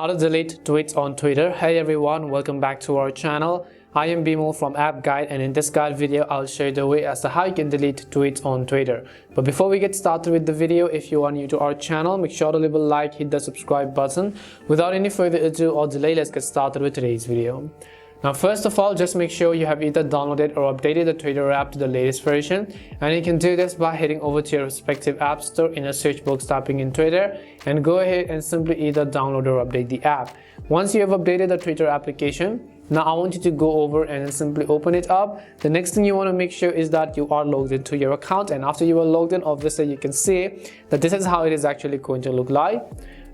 How to delete tweets on Twitter. Hey everyone, welcome back to our channel. I am Bimal from App Guide, and in this guide video I'll show you the way as to how you can delete tweets on Twitter. But before we get started with the video, if you are new to our channel, make sure to leave a like, hit the subscribe button. Without any further ado or delay, let's get started with today's video. Now first of all, just make sure you have either downloaded or updated the Twitter app to the latest version, and you can do this by heading over to your respective app store, in a search box typing in Twitter, and go ahead and simply either download or update the app. Once you have updated the Twitter application, now I want you to go over and then simply open it up. The next thing you want to make sure is that you are logged into your account, and after you are logged in, obviously you can see that this is how it is actually going to look like.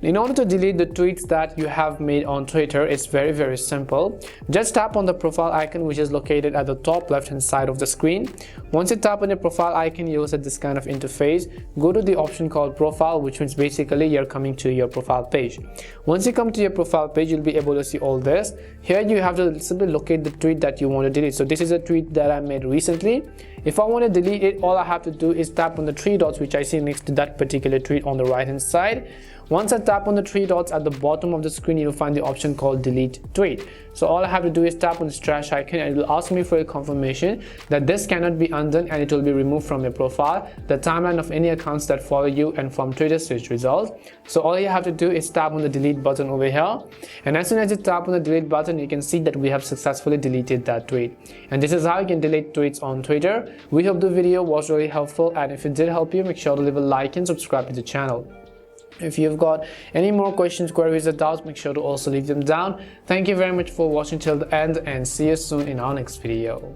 In order to delete the tweets that you have made on Twitter, it's very simple. Just tap on the profile icon, which is located at the top left hand side of the screen. Once you tap on your profile icon, you'll see this kind of interface. Go to the option called profile, which means basically you're coming to your profile page. Once you come to your profile page, you'll be able to see all this. Here you have to simply locate the tweet that you want to delete. So this is a tweet that I made recently. If I want to delete it, all I have to do is tap on the three dots which I see next to that particular tweet on the right hand side. Once I tap on the three dots at the bottom of the screen, you'll find the option called delete tweet. So all I have to do is tap on this trash icon, and it will ask me for a confirmation that this cannot be undone and it will be removed from your profile, the timeline of any accounts that follow you, and from Twitter search results. So all you have to do is tap on the delete button over here, and as soon as you tap on the delete button, you can see that we have successfully deleted that tweet. And this is how you can delete tweets on Twitter. We hope the video was really helpful, and if it did help you, make sure to leave a like and subscribe to the channel. If you've got any more questions, queries or doubts, make sure to also leave them down. Thank you very much for watching till the end, and see you soon in our next video.